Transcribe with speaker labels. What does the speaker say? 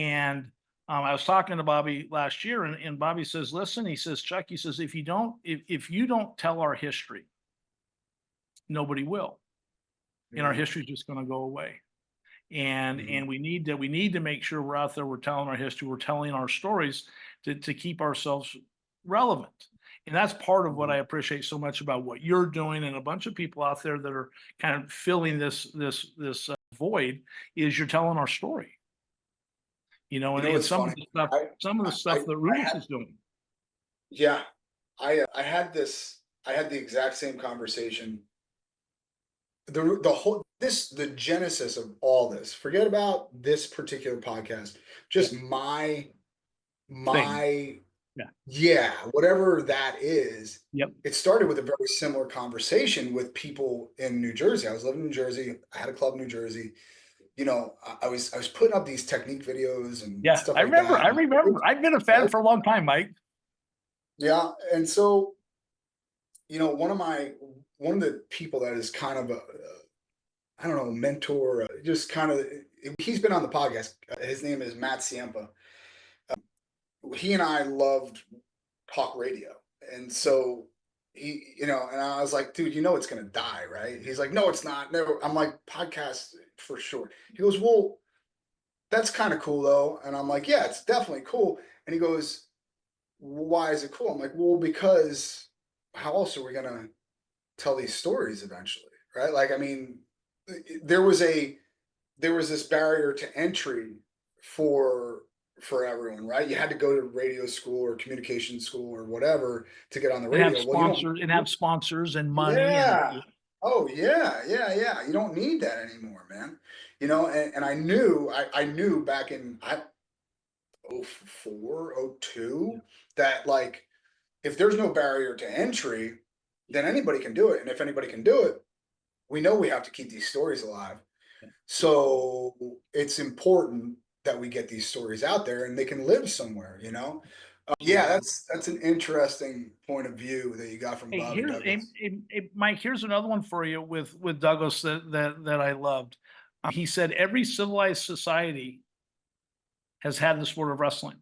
Speaker 1: And I was talking to Bobby last year, and Bobby says, "Listen," he says, "Chuck," he says, if you don't tell our history, nobody will, and our history is just going to go away. And we need to make sure we're out there, we're telling our history, we're telling our stories to keep ourselves relevant. And that's part of what I appreciate so much about what you're doing, and a bunch of people out there that are kind of filling this void, is you're telling our story.
Speaker 2: You know
Speaker 1: And
Speaker 2: what's
Speaker 1: some of
Speaker 2: funny?
Speaker 1: the stuff,
Speaker 2: I
Speaker 1: that
Speaker 2: I
Speaker 1: Rubens
Speaker 2: had
Speaker 1: is doing.
Speaker 2: yeah, I had the exact same conversation. The whole the genesis of all this. Forget about this particular podcast.
Speaker 1: Yep.
Speaker 2: Just
Speaker 1: Thing.
Speaker 2: my
Speaker 1: Yeah.
Speaker 2: yeah, whatever that is.
Speaker 1: Yep.
Speaker 2: It started with a very similar conversation with people in New Jersey. I was living in New Jersey. I had a club in New Jersey. I was putting up these technique videos and
Speaker 1: Yeah.
Speaker 2: stuff
Speaker 1: I
Speaker 2: like
Speaker 1: remember.
Speaker 2: that.
Speaker 1: I
Speaker 2: And
Speaker 1: remember. I've been a fan for a long time, Mike.
Speaker 2: yeah, and so one of the people that is kind of a I don't know, mentor, just kind of he's been on the podcast. His name is Matt Ciampa. He and I loved talk radio, and so and I was like, dude, it's gonna die, right? He's like, no, it's not. No, I'm like, podcast for sure. He goes, well, that's kind of cool though, and I'm like, yeah, it's definitely cool. And he goes, why is it cool? I'm like, well, because how else are we gonna tell these stories eventually, right? Like, I mean, there was this barrier to entry for everyone, right? You had to go to radio school or communication school or whatever to get on the
Speaker 1: And have
Speaker 2: radio. Well, you don't.
Speaker 1: sponsors and money and
Speaker 2: Yeah. Oh yeah, yeah, yeah. You don't need that anymore, man. And I knew back in '04, '02 that like if there's no barrier to entry, then anybody can do it. And if anybody can do it, we know we have to keep these stories alive. So it's important that we get these stories out there and they can live somewhere. Yeah, that's an interesting point of view that you got from
Speaker 1: Hey,
Speaker 2: Bobby Douglas.
Speaker 1: Mike, here's another one for you with Douglas that I loved. He said every civilized society has had the sport of wrestling.